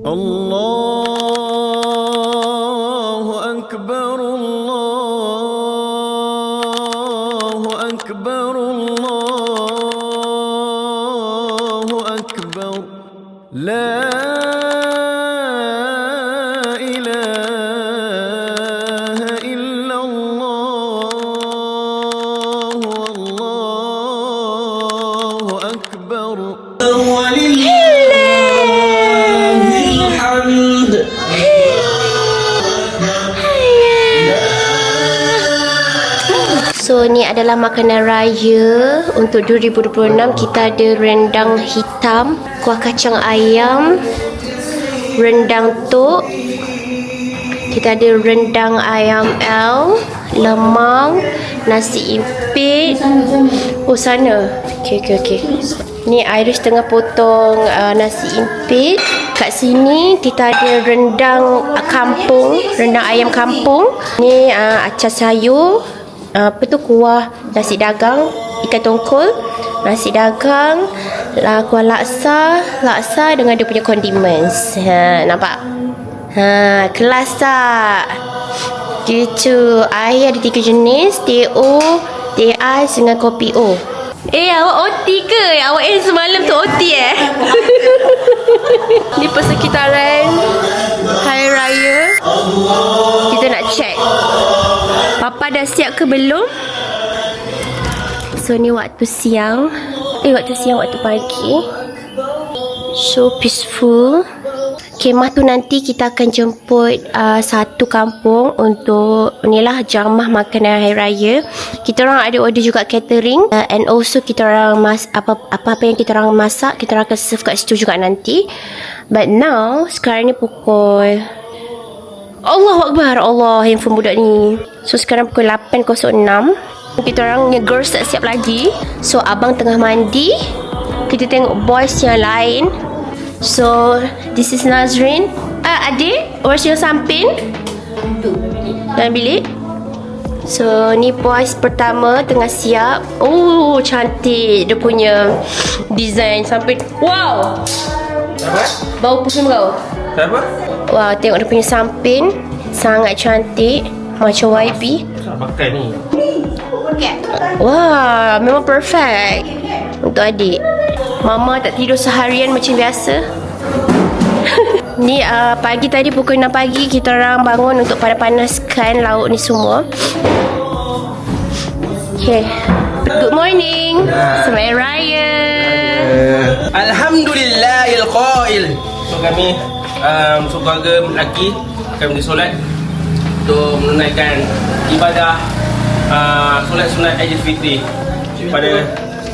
الله أكبر الله أكبر الله أكبر لا إله إلا الله والله أكبر So ni adalah makanan raya untuk 2026. Kita ada rendang hitam, kuah kacang ayam, rendang tok, kita ada rendang ayam L, lemang, nasi impit. Oh sana. Okey. Ni Iris tengah potong nasi impit. Kat sini kita ada rendang kampung, rendang ayam kampung. Ni acar sayur. Apa tu, kuah nasi dagang, ikan tongkol, nasi dagang, kuah laksa dengan dia punya condiments. Nampak? Kelas tak? Gitu. Air ada 3 jenis, teh O, teh ais dengan kopi O. Awak OT ke? Awak semalam tu OT Ni persekitaran Hari Raya. Kita nak check Papa dah siap ke belum? So ni waktu siang. Waktu pagi. So peaceful. Kemah tu nanti kita akan jemput satu kampung untuk inilah jamah makanan Hari Raya. Kita orang ada order juga catering, and also kita orang apa-apa yang kita orang masak, kita orang akan serve kat situ juga nanti. But now sekarang ni pukul Allahu Akbar, Allah, handphone budak ni. So sekarang pukul 8.06. Kita orang punya girls tak siap lagi. So abang tengah mandi. Kita tengok boys yang lain. So this is Nazrin. Adik, where's your samping? Dalam bilik. So ni boys pertama tengah siap. Oh cantik dia punya design samping. Wow. Apa? Bau perfume kau. Apa? Wah, tengok dia punya samping. Sangat cantik. Macam YB. Tak pakai ni. Wah, memang perfect untuk adik. Mama tak tidur seharian macam biasa. Ni pagi tadi pukul 6 pagi kita orang bangun untuk panaskan lauk ni semua. Okay. Good morning. Selamat Raya. Alhamdulillahil qail. So kami sekeluarga lelaki akan pergi solat untuk menunaikan ibadah solat sunat Aidilfitri pada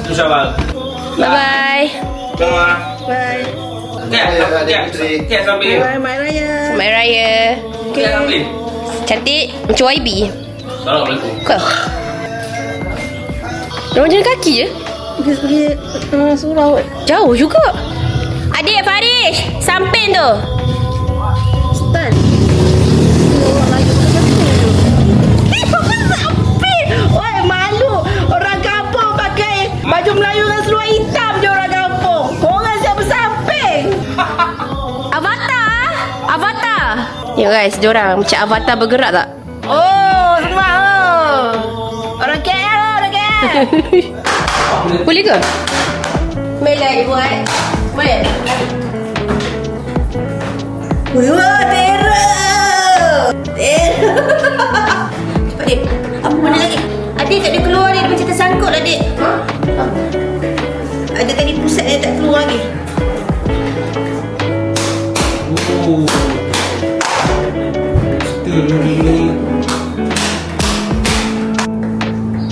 1 Syawal. Bye-bye. Bye. Okay, sampai ni. Selamat Raya. Okay, sampai. Cantik macam YB. Assalamualaikum. Kau orang jalan kaki je. Pergi surau. Jauh juga. Adik Farish, samping tu. Stan. Oi, malu. Orang kampung pakai baju Melayu dengan seluar hitam je orang kampung. Korang siap bersamping. Avatar. Tengok guys, diorang macam avatar bergerak tak? Oh, semua. Orang KL. Boleh ke? Boleh dia buat. Boleh. Wah, terror. Cepat Dik. Apa mana lagi? Adik tak ada keluar ni. Dia macam tersangkut lah Dik. Ada tadi pusat dia tak keluar lagi.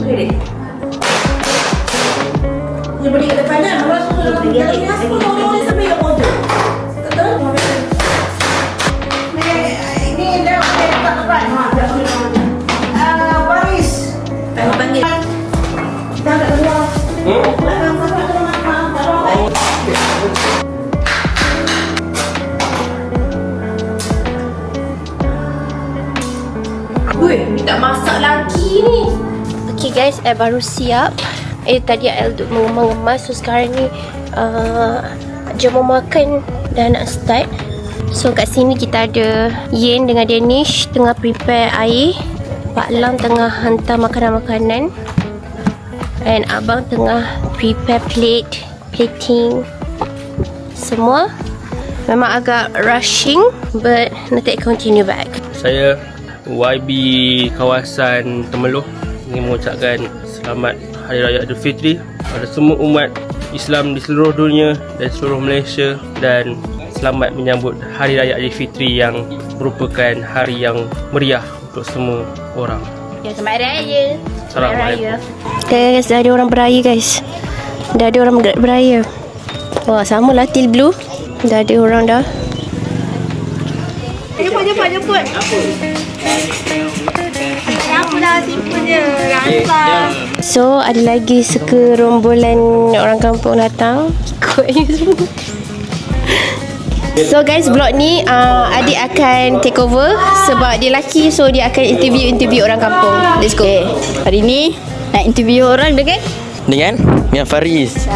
Boleh Dik. Dia boleh kat depan lah. Orang suruh dalam ni lah. Orang ni sampai yang bodoh. Betul? Ini dah tak tepat. Baris. Panggil. Dah tak keluar. Tak masak lagi ni. Okay guys, baru siap. Tadi Al duk mengemas. So sekarang ni jam makan dah nak start. So kat sini kita ada Yen dengan Danish tengah prepare air, Pak Lang tengah hantar makanan-makanan, and abang tengah prepare plating semua. Memang agak rushing, but nanti continue back. Saya YB kawasan Temeloh ingin mengucapkan selamat Hari Raya Aidilfitri pada semua umat Islam di seluruh dunia dan seluruh Malaysia, dan selamat menyambut Hari Raya Aidilfitri yang merupakan hari yang meriah untuk semua orang. Ya, selamat raya. Assalamualaikum. Guys, dah ada orang beraya guys. Dah ada orang beraya. Wah, sama lah Til Blue. Dah ada orang dah. Jemput. Apa dah simple je. Rasa. So, ada lagi sekerombolan orang kampung datang. Ikut ni semua. So guys, vlog ni adik akan take over sebab dia lelaki, so dia akan interview orang kampung. Let's go. Hari ni nak interview orang dengan Faris.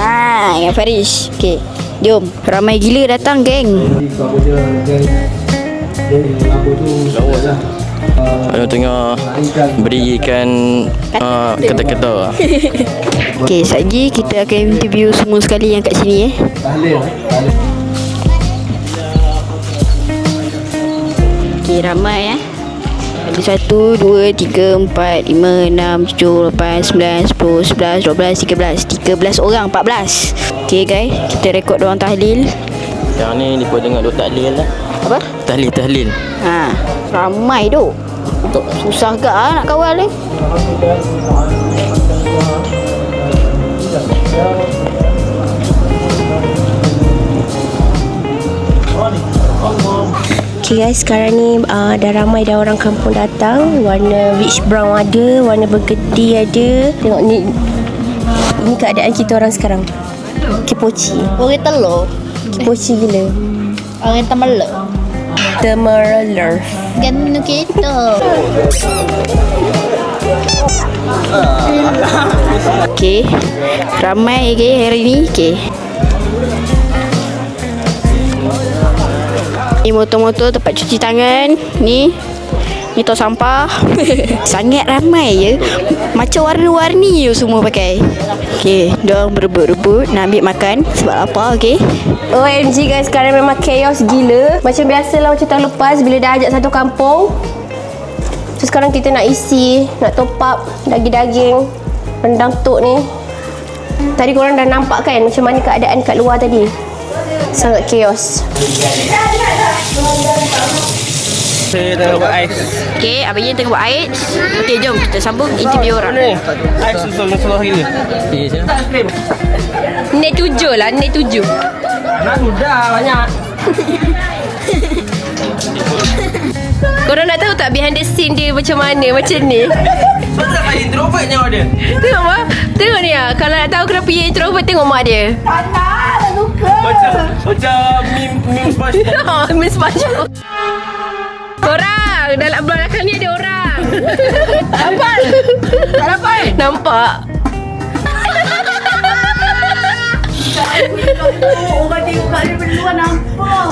dengan Faris. Okey. Jom. Ramai gila datang, geng. Aku tengah berikan kata-kata. Okey, sekejap lagi kita akan interview semua sekali yang kat sini Okey, ramai Ada 1, 2, 3, 4, 5, 6, 7, 8, 9, 10, 11, 12, 13 orang, 14. Okey guys, kita rekod doang tahlil. Yang ni dia dengar duk tahlil lah. Apa? Tahlil. Ramai tu. Susah gak nak kawal ni. Okay guys, sekarang ni dah ramai dah orang kampung datang. Warna rich brown ada, warna bergedi ada. Tengok ni, ini keadaan kita orang sekarang. Kipoci. Orang telur. Kipoci gila. Orang temelek. Temereler. Ganu kita. Okey. Ramai hari ni. Okey. Ni motor-motor tempat cuci tangan. Ni tong sampah. Sangat ramai je. Macam warna-warni je semua pakai. Okey, diorang berebut-rebut nak ambil makan. Sebab apa, okey? OMG guys, sekarang memang chaos gila. Macam biasalah macam tahun lepas bila dah ajak satu kampung. So sekarang kita nak isi, nak top up daging-daging rendang tok ni. Tadi korang dah nampak kan macam mana keadaan kat luar tadi. Sangat chaos. Saya tengah buat ais. Okey, Abang Yen tengah buat ais. Okey, jom kita sambung interview orang. Ni, ais susah gila. Net 7 lah, net 7. Anak sudah banyak. Korang nak tahu tak behind the scene dia macam mana, macam ni? Pasal saya introvert nyawa dia. Tengok mak, tengok ni lah. Kalau nak tahu kenapa dia introvert, tengok mak dia. Macam meme SpongeBob. Oh, Miss SpongeBob. Korang, dalam belakang ni ada orang. Nampak? Tak nampak? Nampak? Orang tengok kat dia luar nampak.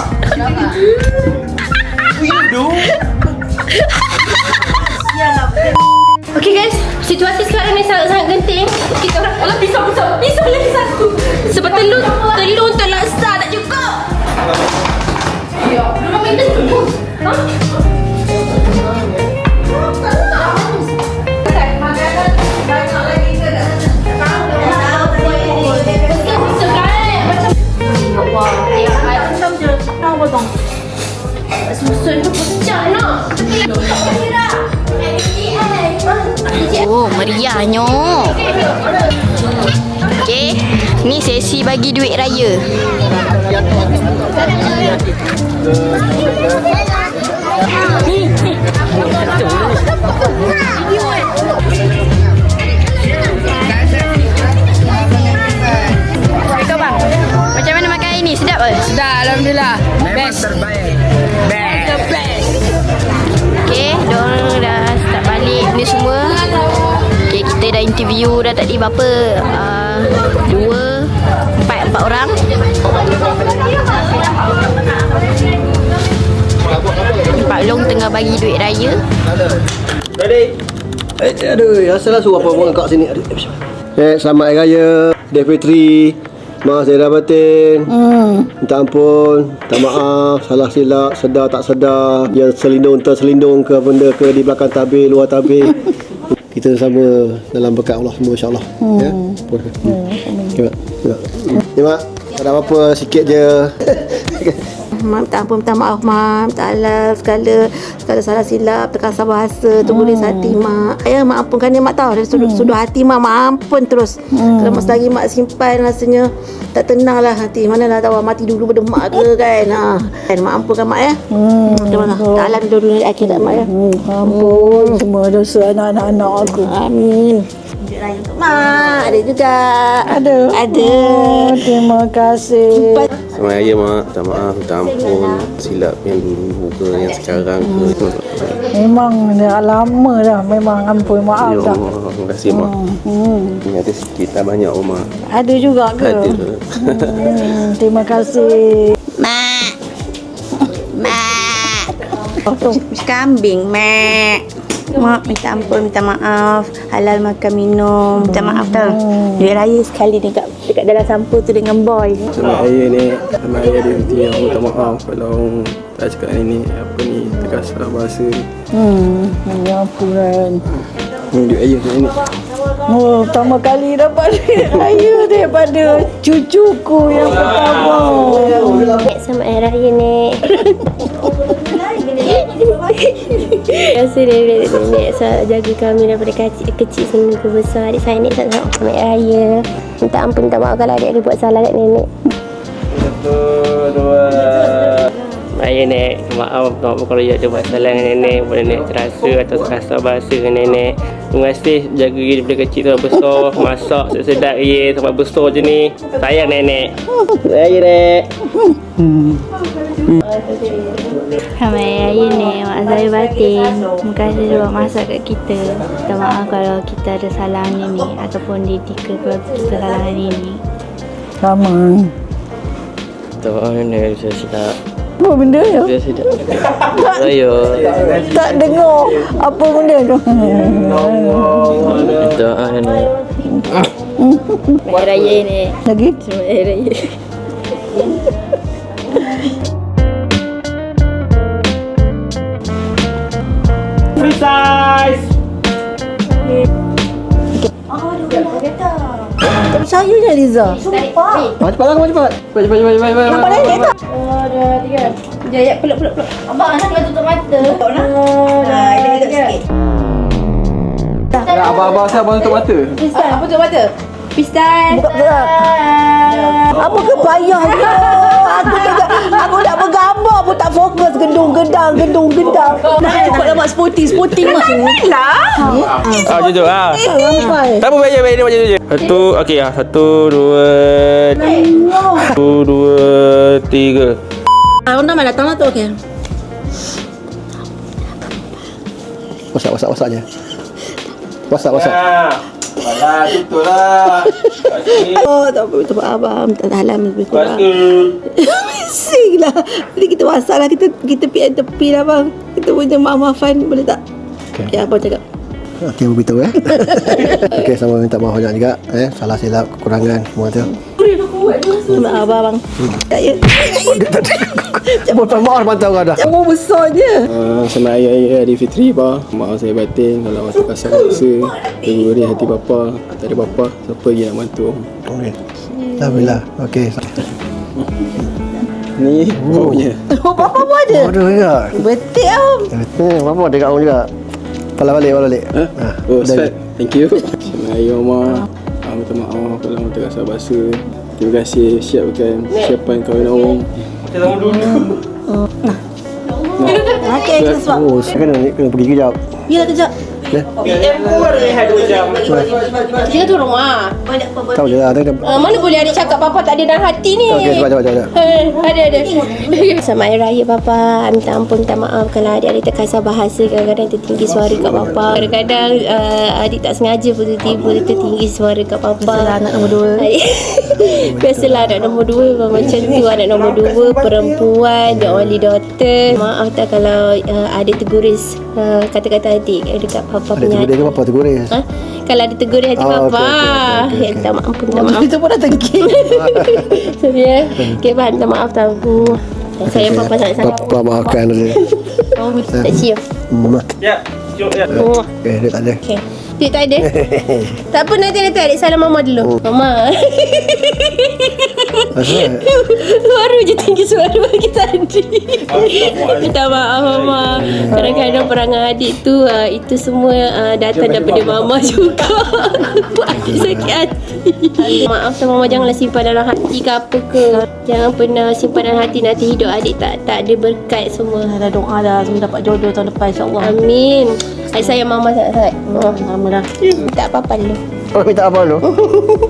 Okay guys, situasi sekarang ni sangat-sangat genting. Kita orang, alah pisau lagi satu. Sebab telur untuk laksa tak cukup. Ya, belum minta cukup. Ha? Susun tu pecah nak. Oh, meriahnya. Okey, ni sesi bagi duit raya. Assalamualaikum bang. Macam mana makan ini? Sedap ke? Dah, alhamdulillah. Best. Okey, diorang dah start balik ni semua. Okey, kita dah interview dah tadi berapa? 4 orang. bagi duit raya. Aduh, asalah suruh apa orang kat sini. Selamat Hari Raya Idul Fitri. Maaf saya dah batin. Minta ampun, minta maaf, salah silap, sedar tak sedar, yang selindung terselindung ke benda ke di belakang tabir, luar tabir. Kita sama dalam berkat Allah semua insya-Allah. Ya. Okay, Mak. Ya, Mak. Tak ada apa-apa, sikit je. Mak minta ampun, minta maaf Mak, minta halal segala salah silap, terkasar bahasa, tulis hati Mak. Ya, Mak ampunkan dia Mak tahu dari sudut hati Mak ampun terus. Kalau masa lagi Mak simpan rasanya tak tenang lah hati. Manalah tahu mati dulu pada Mak ke kan. Kan Mak ampunkan Mak ya. Terima kasih. Tak alam dulu akhirat Mak ya. Ampun semua dosa anak-anak aku. Amin. Raya untuk Mak ada juga. Ada. Oh, terima kasih. Selamat Raya Mak, minta maaf, minta ampun silap yang dulu ke yang sekarang ke. Memang dah lama dah. Memang ampun maaf Ya dah. Allah, terima kasih Mak. Ini ada sikit tak banyak Mak. Ada juga ke? Ada. Terima kasih. Mak. Kambing Mak. Mak minta ampun, minta maaf, halal makan minum, minta maaf tau. Duit raya sekali dekat dalam sampul tu dengan boy. Selamat Raya ni, selamat Raya Idul Fitri. Aku minta maaf kalau tak cakap ini, apa ni, terkasar bahasa. Ya ampunan. Duit Raya macam ni. Oh, pertama kali dapat duit raya daripada cucuku yang pertama. Nek selamat Hari Raya Nek. Terima kasih Nek jaga kami daripada kecil sehingga ke besar. Adik saya Nek selamat Hari Raya. Minta ampun, minta maaf kalau adik ada buat salah kat Nenek. 1, 2. Raya Nek, maaf kalau ada buat salah dengan Nenek, boleh Nenek terasa atau terkasar bahasa dengan Nenek. Terima kasih jaga diri daripada kecil sampai besar, masak sedap Raya sampai besar je ni. Sayang Nenek. Raya Nek. Selamat Hari Raya Nek, mak saya batin. Terima kasih sebab masak kat kita. Minta maaf kalau kita ada salah hari ni ataupun Didika kalau kita salah hari ni. Sama. Tak maaf Nenek, saya silap. Apa benda ya? Saya silap. Raya. Tak dengar apa benda tu. Minta maaf Nenek. Selamat Hari Raya Nek. Lagi? Selamat Hari Raya. Free size. Tak percaya je Liza. Cepat lah, cepat. Nampak nenek tak? 2, 3. Sekejap, peluk. Abang, nak tutup mata. Abang saya abang tutup mata. Pistan, apa tutup mata? Pistan. Apa ke payah dia? Aku nak bergambar pun tak fokus. Gendung-gendang. Nak nampak sporting mak. Jujur Sampai. Tak apa, bayar dia macam tu je. Satu, okey ah. 1, 2. 1, 2, 3. Orang dah datang lah tu okey. WhatsApp je. WhatsApp. Alah, tutup lah. Oh, tak apa, minta maaf abang, minta halal lebih kurang. Bising lah. Jadi kita WhatsApp lah, kita PM tepi lah bang. Kita punya maaf-maafan, boleh tak? Okay. Ya, abang cakap. Okey, beritahu Okey, sama minta maaf banyak juga salah silap, kekurangan semua tu. Maaf abang. Tak ya. Buat maaf mantau kau dah. Orang besar je. Selamat Hari Raya Idul Fitri Bah. Maaf saya batin kalau masuk kasar bahasa. Tergurih hati bapa. Tak ada bapa, siapa lagi nak bantu? Alhamdulillah. Okey. Ni baunya. Oh, papa pun ada. Bodoh juga. Betik om. Apa ada kat orang juga. Pala balik. Oh, Ustaz. Thank you. Selamat Hari Raya minta maaf kalau terkasar bahasa. Terima kasih siapkan kawan orang. Kita dulu. Okey, kita sebab. Oh, saya kena pergi kejap. Ya, kejap. PM pun rehat 2 jam. Kita tu rumah. Tahu je lah. Mana boleh adik cakap Papa tak ada dalam hati ni. Okey, cepat. Ada. Selamat Hari Raya Papa. Minta ampun, minta maaf kalau adik-adik terkasar bahasa. Kadang-kadang tertinggi suara kat Papa. Kadang-kadang adik tak sengaja pun tiba-tiba tertinggi suara kat Papa. Biasalah anak nombor 2. Biasalah anak nombor 2 macam tu. Anak nombor 2 perempuan, the only daughter. Maaf tak kalau adik terguris kata-kata adik dekat Papa Ada punya tegur dia ke Papa tegur dia? Ha? Kalau ada tegur di hati Papa. okey. Minta maaf, minta maaf. Itu pun dah tengking. Sorry ya. Okey, Pak, minta maaf tahu. Sayang Papa sangat-sangat. Papa maafkan dia. Oh, tak cium. Ya, jom ya. Okey, dia tak ada. Okey. Duit tak ada? Tak apa, nanti adik salam Mama dulu. Mama. Asal? Baru je tinggi suara bagi tadi. Minta maaf Mama. Kadang-kadang perangai adik tu itu semua datang daripada Mama juga. Buat adik sakit hati. Maaf sama Mama, janganlah simpan dalam hati ke apa ke. Jangan pernah simpan dalam hati, nanti hidup adik tak ada berkat semua. Dah doa dah semua dapat jodoh tahun depan insya-Allah. Amin. Saya Mama sangat-sangat. Alhamdulillah. Minta apa-apa dulu. Oh, minta apa dulu?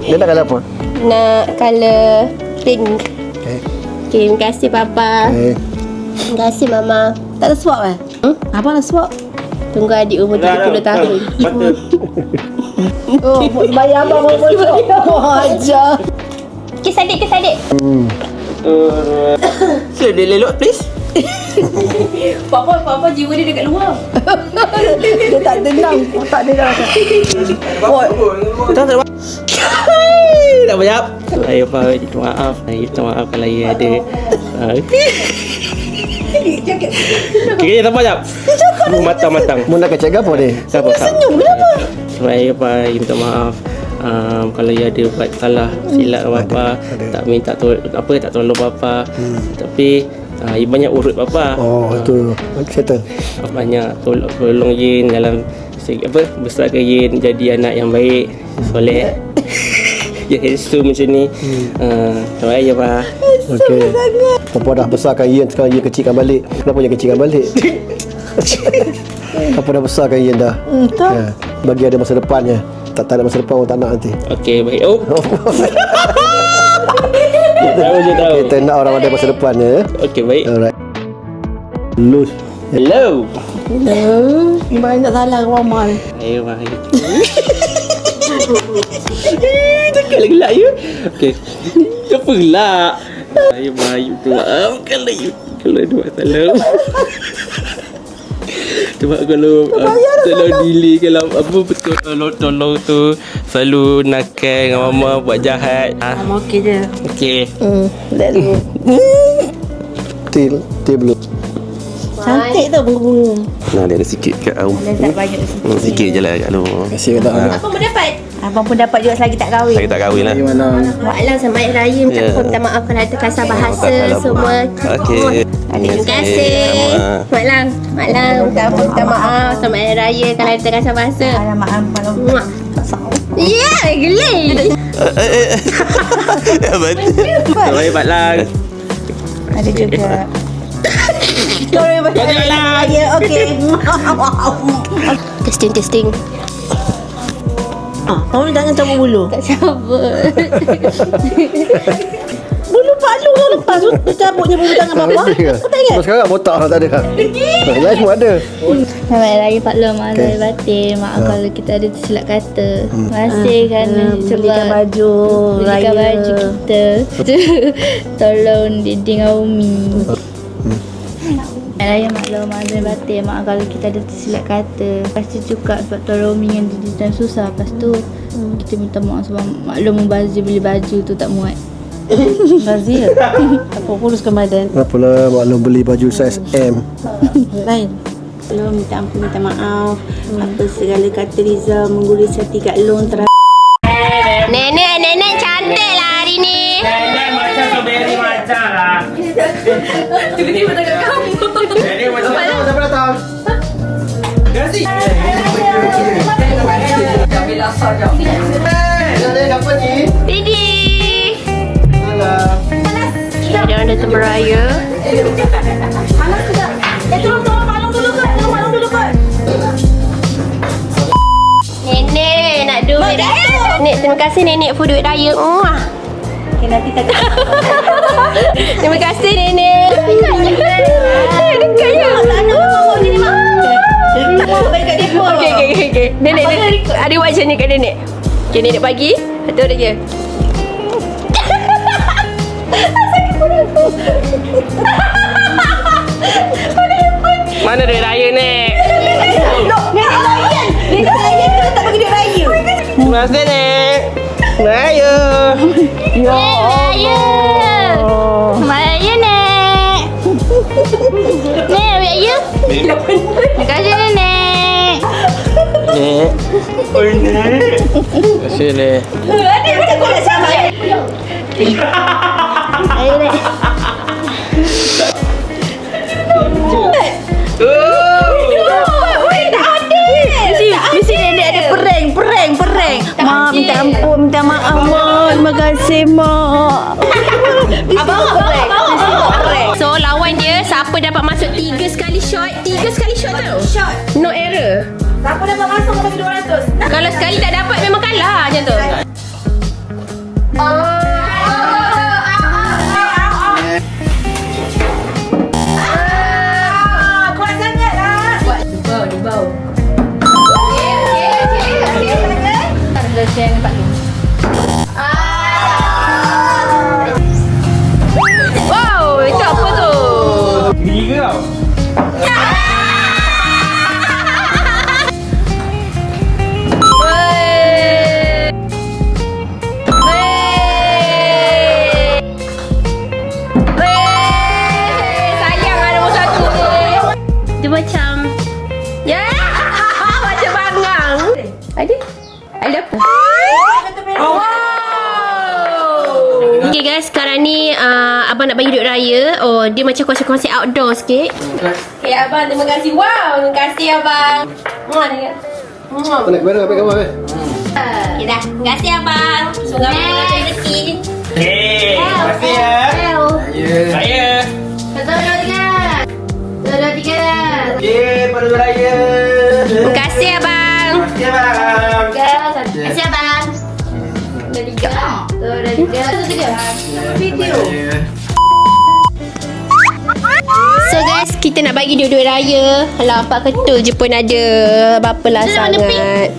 Dia nak colour apa? Nak colour pink. Okey. Okay, terima kasih Papa. Terima kasih Mama. Tak ada swap Abang nak swap? Tunggu adik umur 30 tahun. Betul. Oh, bayar abang mau swap. Ajar. Kiss adik. So, dia lelok please. Papa jiwa dia dekat luar. Dia tak tenang. Tak ada dah. Tak banyak. Saya minta maaf. Saya minta maaf kalau saya ada. Okey, tak banyak. Matang. Mu nak kecek apa dia? Siapa? Senyum kenapa? Saya minta maaf. Kalau ia ada buat salah silap Bapa, tak minta tak tolong Bapa. Tapi banyak urut Bapa. Oh, itu settle. Banyak tolong Yin dalam besarkan Yin jadi anak yang baik, soleh. Ya, handsome macam ni. Terima kasih Pak. Okey. Papa dah besarkan Ian, sekarang Ian kecilkan balik. Kenapa Ian kecilkan balik? Papa dah besarkan Ian dah. Ya. Bagi ada masa depannya. Tak ada masa depan, orang tak nak nanti. Okey, baik. Oh. Tahu. Kita nak orang ada masa depannya. Okey, baik. Alright. Luz. Hello. Banyak salah Ramal. Ayo, mari. Cakap gelak you. Okey. Apa gelak? Saya bayu tu. Kalau you ada masalah. Sebab kalau delay kalau apa betul tolong tu selalu nakal dengan Mama buat jahat. Mama okey je. Okey. Lalu. Til blue. Cantik tu bunga-bunga. Nah, dia ada sikit kat Aum. Tak banyak Sikit je lah kat lu. Terima kasih tak. Apa pun dapat? Abang pun dapat juga selagi tak kahwin. Saya tak kahwin lah. Wa'alam sama Hari Raya. Minta maaf kalau ada kasar bahasa semua. Okey. Terima kasih. Malam. Minta maaf sama Hari Raya kalau ada kasar bahasa. Maaf. Ya, geli. Betul. Baik Batlang. Ada juga. Janganlah. Ya, okey. Testing. Kamu jangan cabut bulu. Tak sabar. Bulu palu kau lepas tu cabutnya bulu tangan bapa. Kau tak ingat? Sekarang botak tak ada. Lain semua ada. Selamat Hari Raya Pak Long, maaf saya batin. Maaf kalau kita ada tersilap kata. Terima kasih kerana Belikan baju belikan raya. baju kita. Tolong dinding Umi. Raya Mak Long, maaf saya batin. Maaf kalau kita ada tersilap kata. Lepas tu juga sebab tolong Umi yang di time susah. Lepas tu kita minta maaf sebab Mak Long membazir beli baju tu tak muat. Razia. Apa uruskan badan. Apalah maklum beli baju saiz M. Lain. Long minta ampun, minta maaf. Apa segala kata Riza mengguris hati Kak Long Nenek cantik lah hari ni. Nenek macam strawberry macam lah. Tiba-tiba dekat kamu. Nenek macam siapa datang? Kasih. Didi. Dia orang datang beraya. Tolong Pak Long dulu kot. kasih nenek for duit raya. Okay, nanti tak Terima kasih nenek. Dekat ya. Okey. Nenek, ada buat macam ni kat nenek. Okey, nenek bagi. Satu ada je. Mana duit raya, Nek? Nenek layan kalau tak bagi duit raya. Terima kasih, Nek. Raya. Ya Allah. Raya Nek. Nek, raya. Terima kasih Nek. Nek. Oi, Nek. Terima kasih, Nek. Ada macam kau nak sama. Raya Nek. Mesti nenek ada pereng. Mak, minta ampun, minta maaf, Mak. Terima kasih, Mak. Abang. So lawan dia siapa dapat masuk 3 sekali shot tau. No error. Siapa dapat masuk bagi 200? Kalau sekali tak dapat memang kalah macam tu. Kuat sangat lah. Di bawah. Dah share dengan Pak Kim. Wow, itu apa tu? Gigi ke kau? Sayang ada nombor 1. Dia macam macam bangang. Ada apa? Okay guys, sekarang ni abang nak bagi duit raya. Oh, dia macam konsep-konsep outdoor sikit. Okay abang, terima kasih. Wow, terima kasih abang. Nak kamera ambil gambar Okay dah. Terima kasih abang. Semoga abang ada rezeki. Hei, terima kasih ya. Raya. Dua, tiga. Pada raya. Terima kasih abang. Terima kasih, Abang. Terima kasih abang. Dua, tiga. Video. So guys, kita nak bagi duit raya. Alah, Pak Ketul je pun ada. Apalah sangat.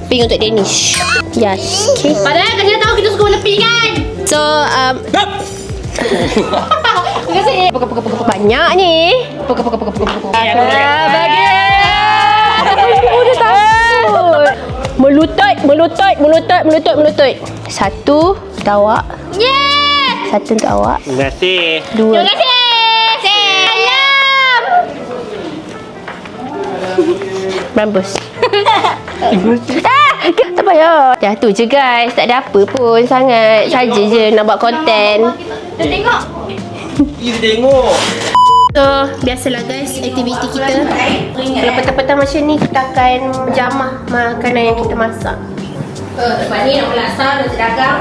Pink untuk Danish. Yes. Okay. Padahal kan dia tahu kita suka warna pink kan? So, Terima kasih. banyak ni. Bagi. Udah takut. Melutut. Satu untuk awak. Yeah. Satu untuk awak. Terima kasih. Dua. Terima kasih. Salam. Rambus. Tak payah. Dah tu je guys. Tak ada apa pun sangat. Saja je nak buat konten. Kita tengok. Kita tengok. So, biasalah guys aktiviti kita. Kalau petang-petang macam ni, kita akan jamah makanan yang kita masak. Tempat ni nak melaksa, nak dagang.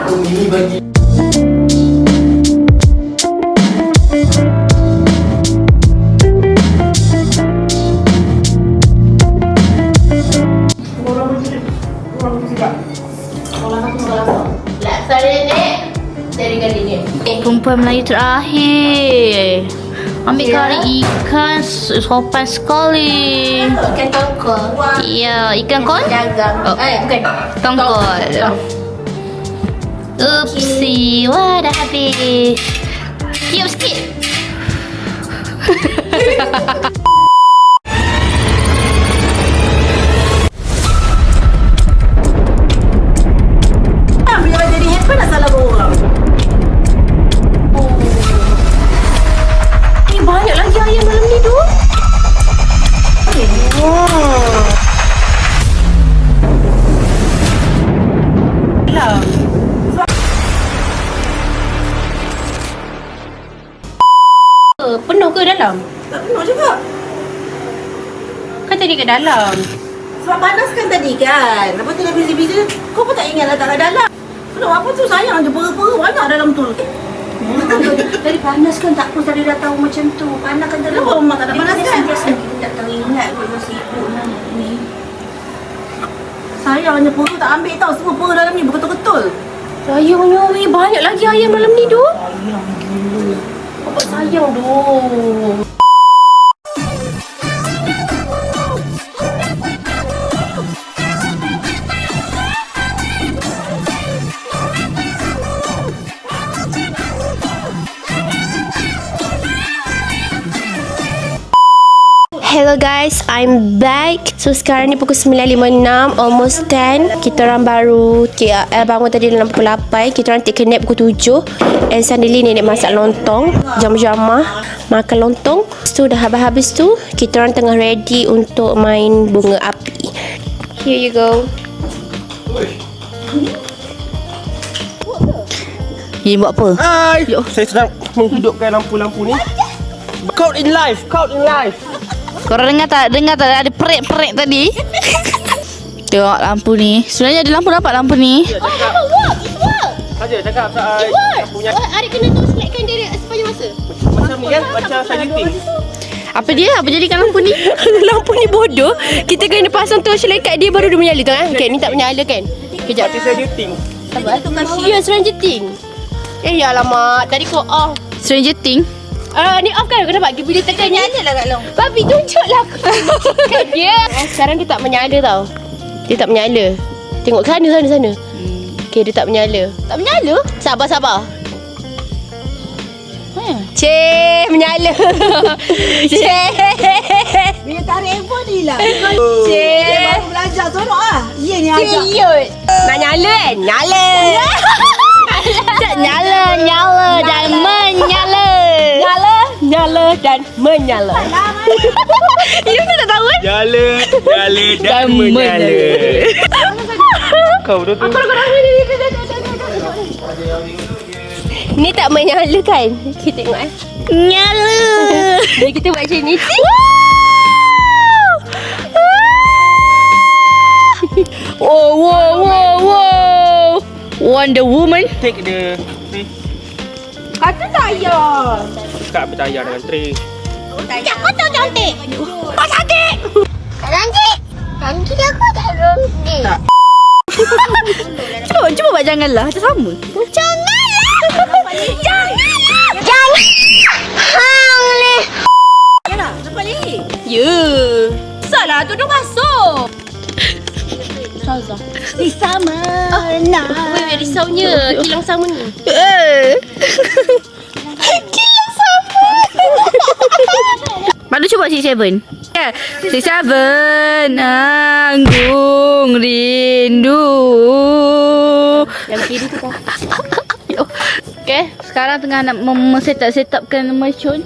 Laksa nenek dari kali ni. Perempuan Melayu terakhir. Ambil kari ikan sopan sekali. Ikan tongkol. Ya, ikan kon? Dagang. Bukan. Tongkol. Upsi, wah dah habis. Tiup sikit. Biar jadi handphone nak salah bawa orang. Banyak lagi ayam malam ni tu. Penuh ke dalam? Tak penuh juga. Kan tadi kat dalam. Sebab panas kan tadi kan. Lepas tu dah busy-busy. Kau pun tak ingat letak kat dalam. Penuh apa tu sayang je. Pera-pera banyak dalam tu. Dari panas kan tak pun tadi dah tahu macam tu. Panas kan dalam. Kenapa rumah tak ada panas kan? Kita tak tahu ingat kot masih sibuk ni. Sayangnya perut tak ambil tau. Semua perut dalam ni betul-betul. Sayangnya weh, banyak lagi ayam dalam ni tu. Sayang gila. Abang sayang doh. Hello guys, I'm back. So sekarang ni pukul 9.56, almost 10. Kita orang baru bangun tadi dalam pukul 8. Kita orang take a nap pukul 7. And suddenly nenek masak lontong, jam-jamah makan lontong. So dah habis-habis tu, kita orang tengah ready untuk main bunga api. Here you go. Ni buat apa? Hai, saya sedang menghidupkan lampu-lampu ni. Caught in life. Korang dengar tak ada perik-perik tadi? Tengok lampu ni. Sebenarnya ada lampu, dapat lampu ni. Saja cakap pasal lampunya. Adik kena tu selaitkan dia sepanjang masa. Macam ni kan, macam saya ting. Apa dia? Apa jadikan lampu ni? Lampu ni bodoh. Kita kena pasang torchlight kat dia baru dia menyala tu kan. Okay, ni tak menyala kan. Kejap. Macam saya ting. Ya, Stranger Things. Alamak, tadi kau off. Stranger Things. Ni off kan? Kau dapat bila tekan Nyala lah Kak Long. Babi tunjuklah aku. Kan dia. Sekarang dia tak menyala tau. Dia tak menyala. Tengok sana. Okay, dia tak menyala. Tak menyala? Sabar. Cik, menyala. Cik. Bila tarik handphone ni lah. Cik. Baru belajar seronok lah. Ya ni ajak. Cik. Nak nyala kan? Nyala. Nyala dan menyala. Nyala dan menyala. You tak tahu kan? Nyala dan menyala. Kau tu. Ni tak menyala kan? Kita tengok Nyala. Jadi kita buat macam ni. Wow. Wonder Woman. Take the tray. Kata saya. Buka bertayar dengan tray. Cak kau tak cantik. Kau cantik. Tak cantik. Cantik aku tak cantik. Cuba buat janganlah. Macam sama. Jangan. Hang ni. Ya, dapat ni. Ya. Salah tu dah masuk. Ni sama. Weh, risaunya. Kilang sama ni. Baru cuba 6-7. 6-7. Anggung rindu. Yang kiri tu kan. Okay, sekarang tengah nak setupkan mercun.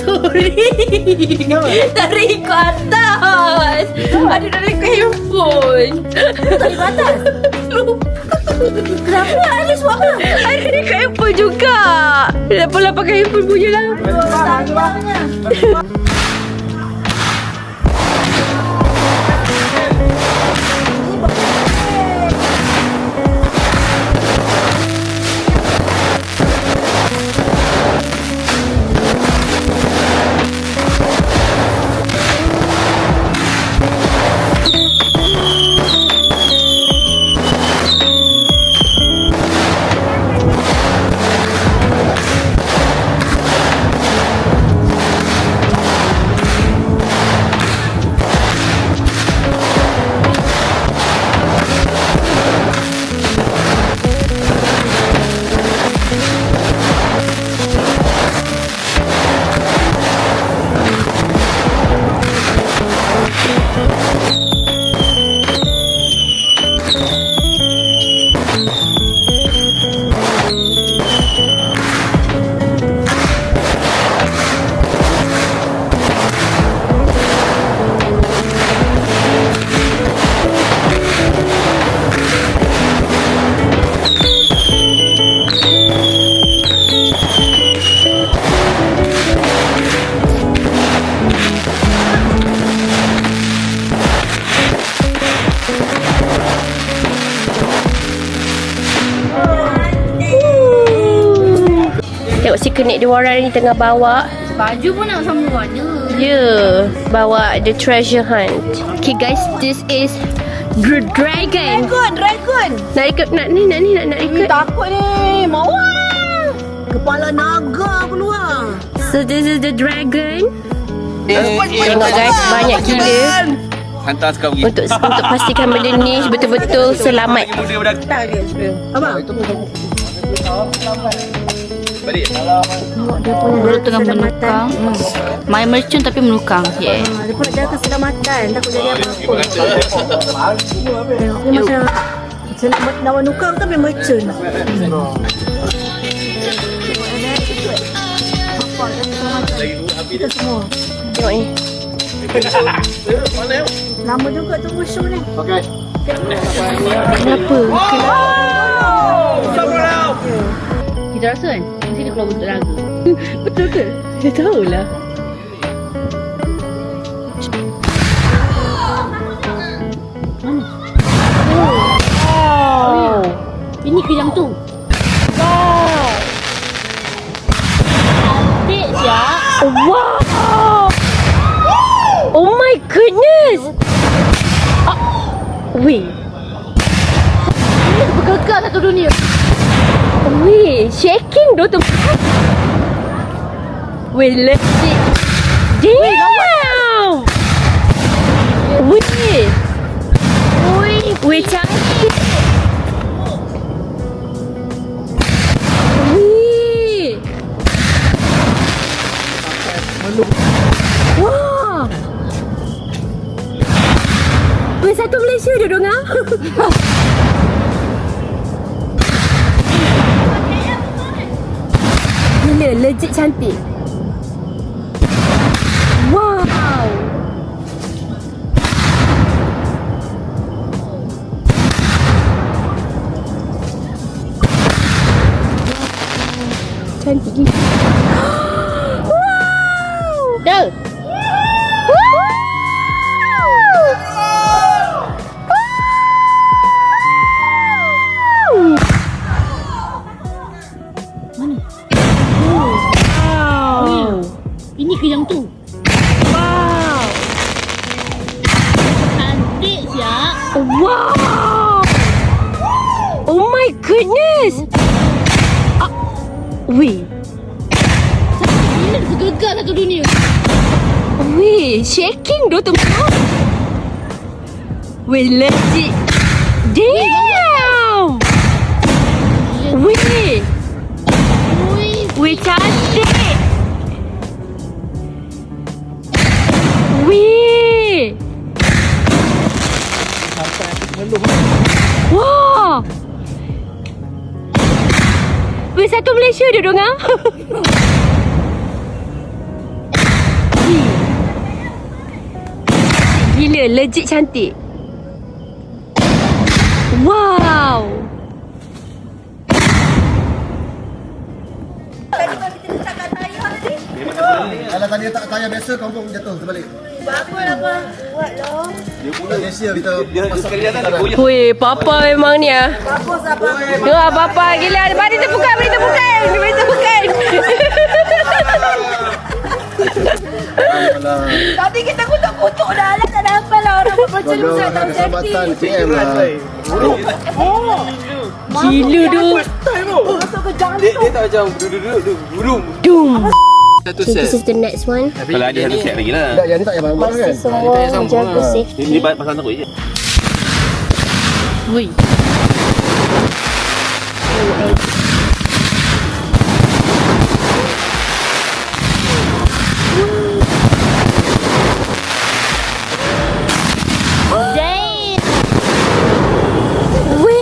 Sorry. Tarik ikut atas. Ada dalam ikut handphone. Tarik ikut atas? Kenapa? Alice buat apa? Ada ikut handphone juga. Lepas pakai handphone punya lah. Kenik dua orang ni tengah bawa Baju pun nak sama warna. bawa the treasure hunt. Okay guys, this is dragon. Dragon. Nak ikut nak ikut. Takut ni. Mau kepala naga keluar. So this is the dragon. Tengok guys, banyak gila. Hantar sekarang Untuk pastikan benda ni betul-betul selamat. Abang. Balik. Dia tengah menukang. Main mercun tapi menukang. Yeah. Dia pun nak jaga keselamatan. Takut jadi apa-apa. Dia macam nak menukang tapi mercun. Kita semua. Tengok ni. Lama juga tunggu show ni. Okey. Kenapa? Kita rasa kan mesti dia keluar bentuk naga. Betul ke? Saya tahulah. Ini kejam tu. Cantik siap. Wow! Oh my goodness! Weh. Ini bergegar satu dunia. Weh, shaking doh tu. Weh, legit. Damn! Weh. Weh, cantik. Weh. Wah. Weh, satu Malaysia dia dong ah. Gila, legit cantik. Wow. Cantik gila. Wow. Dah. Ini kejam tu. Wow. Cantik siap. Wow. Oh my goodness. Weh. Ini bergegar satu dunia. Weh, shaking doh tu. Weh, legit. Damn. Weh. Weh, cantik. Weh. Wah. Weh, satu Malaysia dia dong ah. Gila, legit cantik. Wow. Kalau tadi tak tayar biasa, kampung jatuh terbalik. Bagus apa? Buat lo. Dia pula Malaysia kita sekali datang. Weh, papa memang ni ah. Bagus apa? Wah, papa gila. Mari terbuka, mari terbuka. Mari terbuka. Tadi kita kutuk-kutuk dah lah. Tak nampak lah orang buat macam ni. Saya tahu Kesempatan PM lah. Gila tu. masuk ke jantung. Dia tak macam duduk burung. Doom. Satu Okay, this set. is the next one. Kalau ada satu set lagi lah. Tak, yang ni tak payah banyak kan? Semua jaga safety. Ini pasang teruk je. Woi. Weh.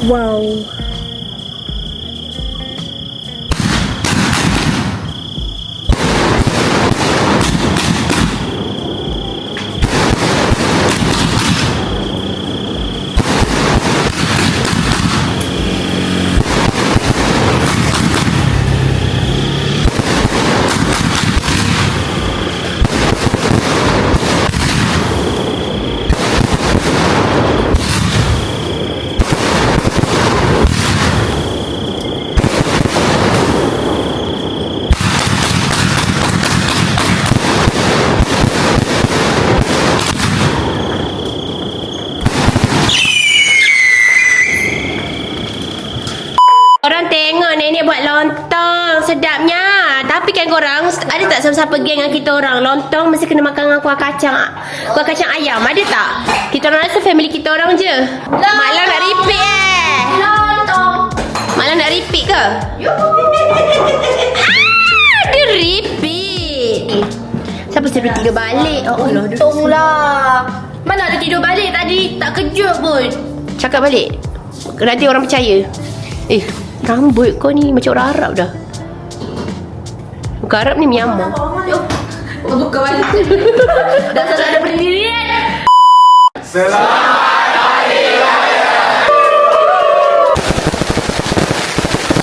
Wow. Korang tengok nenek buat lontong. Sedapnya. Tapi kan korang ada tak siapa-siapa geng dengan kita orang? Lontong mesti kena makan dengan kuah kacang ayam. Ada tak? Kita orang rasa family kita orang je. Mak Lang nak repeat Lontong. Mak Lang nak repeat ke? Dia repeat. Siapa suruh tidur balik? Oh Allah. Tunglah. Mana ada tidur balik tadi? Tak kejut pun. Cakap balik. Nanti orang percaya. Rambut kau ni macam orang Arab dah. Bukan Arab ni Myanmar. Bukan balik. Dah tak ada pendirian. Selamat Hari Raya.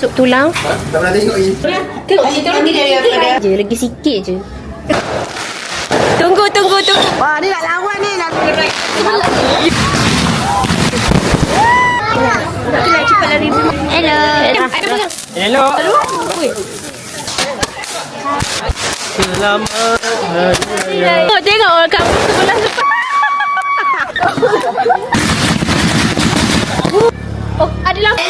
Sup tulang. Tak pernah tengok ni. Tengok kita orang je lagi sikit je. Tunggu. Wah, ni nak lawan ni. Nak gerak. Itulah cepat lari. Hello. Hello. Selamat Hari Raya. Tengok orang kampung sebelah depan. Oh, ada lampu.